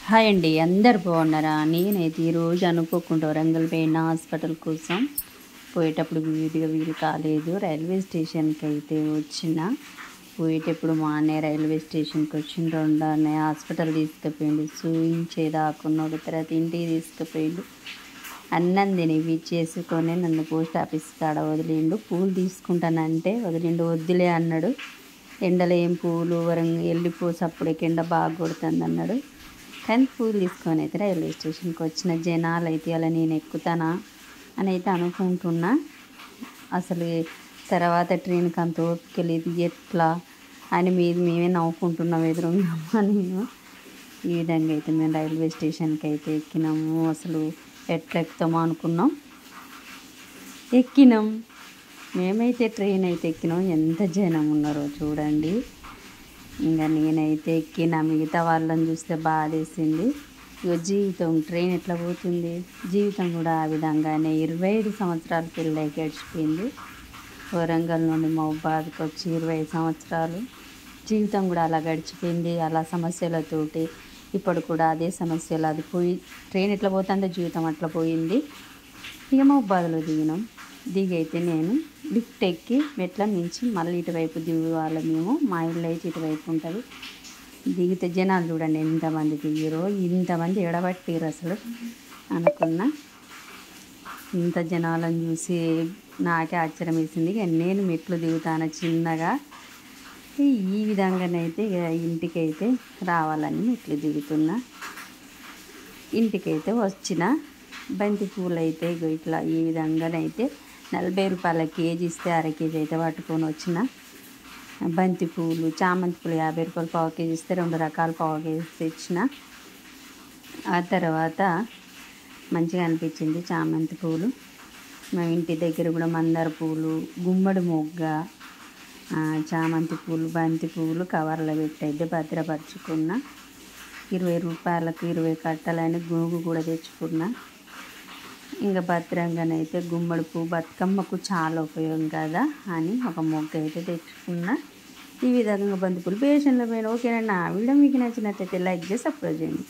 Hi అండి, అందరు బాగున్నారా? నేనైతే ఈరోజు అనుకోకుండా వరంగల్ పోయిన హాస్పిటల్ కోసం. పోయేటప్పుడు వీలు కాలేదు. రైల్వే స్టేషన్కి అయితే వచ్చిన. పోయేటప్పుడు మా అన్నయ్య రైల్వే స్టేషన్కి వచ్చిన రెండనే హాస్పిటల్ తీసుకుపోయిండు. చూయించేదాకున్నాడు. తర్వాత ఇంటికి తీసుకుపోయిండు. అన్నం తిని చేసుకొని నన్ను పోస్ట్ ఆఫీస్ కాడ వదిలిండు. పూలు తీసుకుంటానంటే వదిలిండు. వద్దులే అన్నాడు. ఎండలో ఏం పూలు వెళ్ళిపో, సప్పుడేకి ఎండ బాగా కొడుతుంది అన్నాడు. కానీ పూలు తీసుకొని అయితే రైల్వే స్టేషన్కి వచ్చిన. జనాలు అయితే అలా నేను ఎక్కుతానా అని అయితే అనుకుంటున్నా. అసలు తర్వాత ట్రైన్కి అంత ఓపిక లేదు, ఎట్లా అని మేమే నవ్వుకుంటున్నాం ఎదురుగా. నేను ఈ విధంగా అయితే మేము రైల్వే స్టేషన్కి అయితే ఎక్కినాము. అసలు ఎట్లా ఎక్కుతామో అనుకున్నాం, ఎక్కినాం. మేమైతే ట్రైన్ అయితే ఎక్కినాం. ఎంత జనం ఉన్నారో చూడండి. ఇంకా నేనైతే ఎక్కిన. మిగతా వాళ్ళని చూస్తే బాధేసింది. ఇక జీవితం ట్రైన్ ఎట్లా పోతుంది, జీవితం కూడా ఆ విధంగానే 25 సంవత్సరాల పిల్ల గడిచిపోయింది. వరంగల్ నుండి మహబూబాద్కి వచ్చి 20 సంవత్సరాలు జీవితం కూడా అలా గడిచిపోయింది. అలా సమస్యలతోటి ఇప్పుడు కూడా అదే సమస్యలు. అది పోయి ట్రైన్ ఎట్లా పోతుందో జీవితం అట్లా పోయింది. ఇక మహబూబాద్లో దిగినాం. దిగైతే నేను లిఫ్ట్ ఎక్కి మెట్ల నుంచి మళ్ళీ ఇటువైపు దిగాలి మేము. మా ఇల్లు అయితే ఇటువైపు ఉంటుంది. దిగితే జనాలు చూడండి ఎంతమంది దిగిరో. ఇంతమంది ఎడబట్టిరు అసలు అనుకున్నా. ఇంత జనాలను చూసి నాకే ఆశ్చర్యం వేసింది. నేను మెట్లు దిగుతాను చిన్నగా. ఈ విధంగానైతే ఇంటికైతే రావాలని మెట్లు దిగుతున్నా. ఇంటికైతే వచ్చిన. బంతి పూలు అయితే ఇట్లా ఈ విధంగానైతే 40 రూపాయల కేజీ ఇస్తే అర కేజీ అయితే పట్టుకొని వచ్చిన. బంతి పూలు, చామంతి పూలు 50 రూపాయలు పావు కేజీ ఇస్తే 2 రకాలు పావు కేజీ తెచ్చిన. ఆ తర్వాత మంచిగా అనిపించింది చామంతి పూలు. మా ఇంటి దగ్గర కూడా మందార పూలు, గుమ్మడి మొగ్గ, చామంతి పూలు, బంతి పూలు కవర్లో పెట్టి అయితే భద్రపరుచుకున్న. 20 రూపాయలకు 20 కట్టలని గోగు కూడా తెచ్చుకున్నా. ఇంకా భద్రంగానైతే గుమ్మడి పువ్వు బతుకమ్మకు చాలా ఉపయోగం కదా అని ఒక మొగ్గ అయితే తెచ్చుకున్నా. ఈ విధంగా బంతిపూలు పేషెంట్ల పైన. ఓకేనా? వీడియో మీకు నచ్చినట్లయితే లైక్ చేసి సబ్స్క్రైబ్ చేయండి.